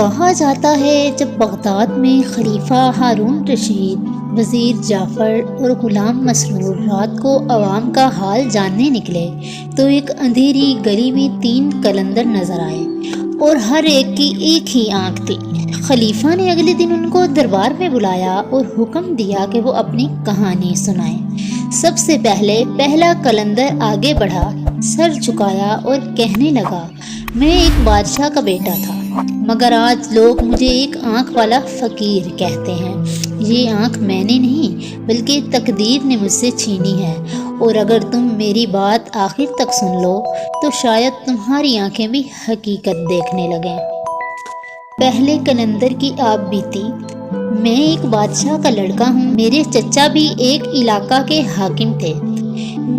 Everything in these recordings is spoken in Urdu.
کہا جاتا ہے جب بغداد میں خلیفہ ہارون رشید، وزیر جعفر اور غلام مسرور رات کو عوام کا حال جاننے نکلے تو ایک اندھیری گلی میں 3 قلندر نظر آئے اور ہر ایک کی ایک ہی آنکھ تھی۔ خلیفہ نے اگلے دن ان کو دربار میں بلایا اور حکم دیا کہ وہ اپنی کہانی سنائیں۔ سب سے پہلا قلندر آگے بڑھا، سر جھکایا اور کہنے لگا، میں ایک بادشاہ کا بیٹا تھا، مگر آج لوگ مجھے ایک آنکھ والا فقیر کہتے ہیں۔ یہ آنکھ میں نے نہیں بلکہ تقدیر نے مجھ سے چھینی ہے، اور اگر تم میری بات آخر تک سن لو تو شاید تمہاری آنکھیں بھی حقیقت دیکھنے لگیں۔ پہلے قلندر کی آپ بیتی: میں ایک بادشاہ کا لڑکا ہوں، میرے چچا بھی ایک علاقہ کے حاکم تھے۔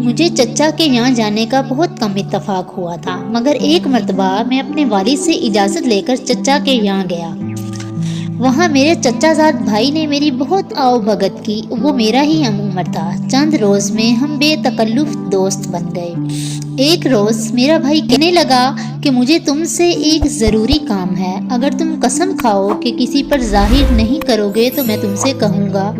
مجھے چچا کے یہاں جانے کا بہت کم اتفاق ہوا تھا، مگر ایک مرتبہ میں اپنے والد سے اجازت لے کر چچا کے یہاں گیا۔ وہاں میرے چچا زاد بھائی نے میری بہت آؤ بھگت کی، وہ میرا ہی ہم عمر تھا۔ چند روز میں ہم بے تکلف دوست بن گئے۔ ایک روز میرا بھائی کہنے لگا کہ مجھے تم سے ایک ضروری کام ہے، اگر تم قسم کھاؤ کہ کسی پر ظاہر نہیں کرو گے تو میں تم سے کہوں گا۔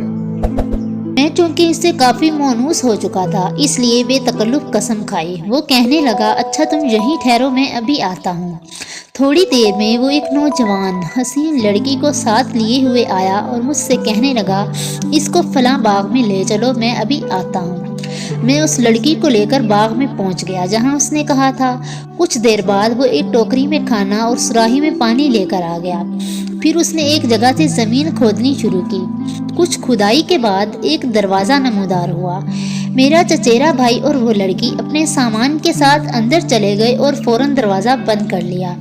میں چونکہ اس سے کافی مانوس ہو چکا تھا، اس لیے بے تکلف قسم کھائی۔ وہ کہنے لگا، اچھا تم یہیں ٹھہرو، میں ابھی آتا ہوں۔ تھوڑی دیر میں وہ ایک نوجوان حسین لڑکی کو ساتھ لیے ہوئے آیا اور مجھ سے کہنے لگا، اس کو فلاں باغ میں لے چلو، میں ابھی آتا ہوں۔ میں اس لڑکی کو لے کر باغ میں پہنچ گیا جہاں اس نے کہا تھا۔ کچھ دیر بعد وہ ایک ٹوکری میں کھانا اور سراہی میں پانی لے کر آ گیا۔ پھر اس نے ایک جگہ سے زمین کھودنی شروع کی۔ کچھ کھدائی کے بعد ایک دروازہ نمودار ہوا۔ میرا چچیرا بھائی اور وہ لڑکی اپنے سامان کے ساتھ اندر چلے گئے اور فوراً دروازہ بند کر لیا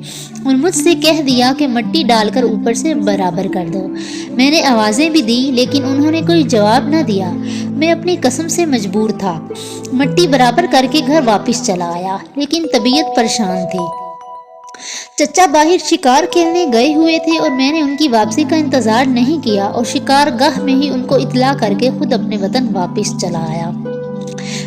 اور مجھ سے کہہ دیا کہ مٹی ڈال کر اوپر سے برابر کر دو۔ میں نے آوازیں بھی دی لیکن انہوں نے کوئی جواب نہ دیا۔ میں اپنی قسم سے مجبور تھا۔ مٹی برابر کر کے گھر واپس چلا آیا، لیکن طبیعت پریشان تھی۔ چچا باہر شکار کھیلنے گئے ہوئے تھے اور میں نے ان کی واپسی کا انتظار نہیں کیا اور شکار گاہ میں ہی ان کو اطلاع کر کے خود اپنے وطن واپس چلا آیا۔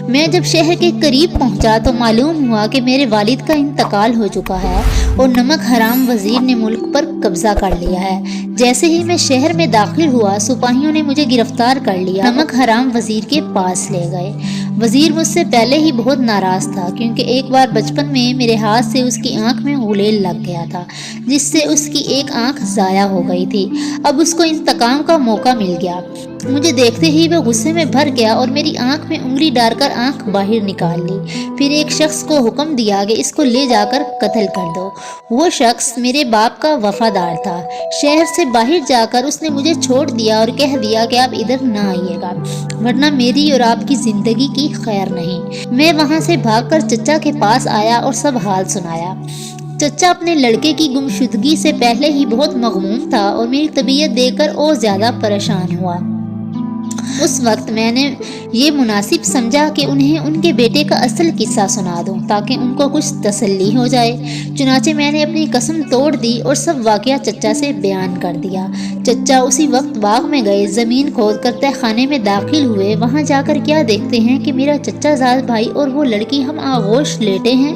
میں جب شہر کے قریب پہنچا تو معلوم ہوا کہ میرے والد کا انتقال ہو چکا ہے اور نمک حرام وزیر نے ملک پر قبضہ کر لیا ہے۔ جیسے ہی میں شہر میں داخل ہوا، سپاہیوں نے مجھے گرفتار کر لیا، نمک حرام وزیر کے پاس لے گئے۔ وزیر مجھ سے پہلے ہی بہت ناراض تھا، کیونکہ ایک بار بچپن میں میرے ہاتھ سے اس کی آنکھ میں غلیل لگ گیا تھا، جس سے اس کی ایک آنکھ ضائع ہو گئی تھی۔ اب اس کو انتقام کا موقع مل گیا۔ مجھے دیکھتے ہی وہ غصے میں بھر گیا اور میری آنکھ میں انگلی ڈال کر آنکھ باہر نکال لی۔ پھر ایک شخص کو حکم دیا کہ اس کو لے جا کر قتل کر دو۔ وہ شخص میرے باپ کا وفادار تھا۔ شہر سے باہر جا کر اس نے مجھے چھوڑ دیا اور کہہ دیا کہ آپ ادھر نہ آئیے گا، ورنہ میری اور آپ کی زندگی کی خیر نہیں۔ میں وہاں سے بھاگ کر چچا کے پاس آیا اور سب حال سنایا۔ چچا اپنے لڑکے کی گمشدگی سے پہلے ہی بہت مغموم تھا اور میری طبیعت دیکھ کر اور زیادہ پریشان ہوا۔ اس وقت میں نے یہ مناسب سمجھا کہ انہیں ان کے بیٹے کا اصل قصہ سنا دوں تاکہ ان کو کچھ تسلی ہو جائے۔ چنانچہ میں نے اپنی قسم توڑ دی اور سب واقعہ چچا سے بیان کر دیا۔ چچا اسی وقت باغ میں گئے، زمین کھود کر تہ خانے میں داخل ہوئے۔ وہاں جا کر کیا دیکھتے ہیں کہ میرا چچا زاد بھائی اور وہ لڑکی ہم آغوش لیٹے ہیں۔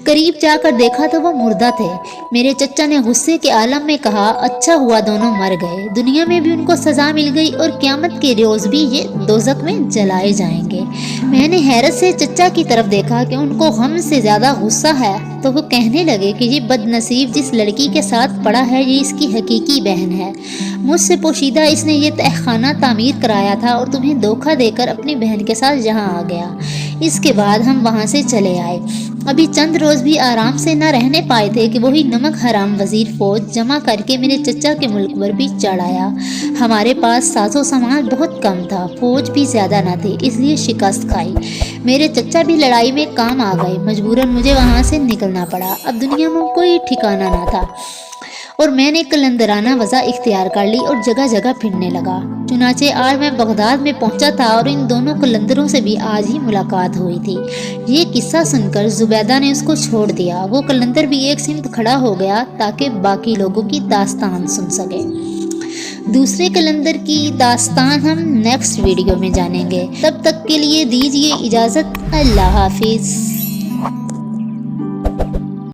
قریب جا کر دیکھا تو وہ مردہ تھے۔ میرے چچا نے غصے کے عالم میں کہا، اچھا ہوا دونوں مر گئے، دنیا میں بھی ان کو سزا مل گئی اور قیامت کے روز بھی یہ دوزخ میں جلائے جائیں گے۔ میں نے حیرت سے چچا کی طرف دیکھا کہ ان کو غم سے زیادہ غصہ ہے، تو وہ کہنے لگے کہ یہ بد نصیب جس لڑکی کے ساتھ پڑا ہے یہ اس کی حقیقی بہن ہے۔ مجھ سے پوشیدہ اس نے یہ تہ خانہ تعمیر کرایا تھا اور تمہیں دھوکہ دے کر اپنی بہن کے ساتھ یہاں آ گیا۔ اس کے بعد ہم وہاں سے چلے آئے۔ ابھی چند روز بھی آرام سے نہ رہنے پائے تھے کہ وہی نمک حرام وزیر فوج جمع کر کے میرے چچا کے ملک پر بھی چڑھ آیا۔ ہمارے پاس ساز و سامان بہت کم تھا، فوج بھی زیادہ نہ تھی، اس لیے شکست کھائی۔ میرے چچا بھی لڑائی میں کام آ گئے، مجبوراً مجھے وہاں سے نکلنا پڑا۔ اب دنیا میں کوئی ٹھکانہ نہ تھا اور میں نے قلندرانہ وضع اختیار کر لی اور جگہ جگہ پھرنے لگا۔ چنانچہ آج میں بغداد میں پہنچا تھا اور ان دونوں قلندروں سے بھی آج ہی ملاقات ہوئی تھی۔ یہ قصہ سن کر زبیدہ نے اس کو چھوڑ دیا۔ وہ قلندر بھی ایک سمت کھڑا ہو گیا تاکہ باقی لوگوں کی داستان سن سکے۔ دوسرے قلندر کی داستان ہم نیکسٹ ویڈیو میں جانیں گے۔ تب تک کے لیے دیجیے اجازت۔ اللہ حافظ۔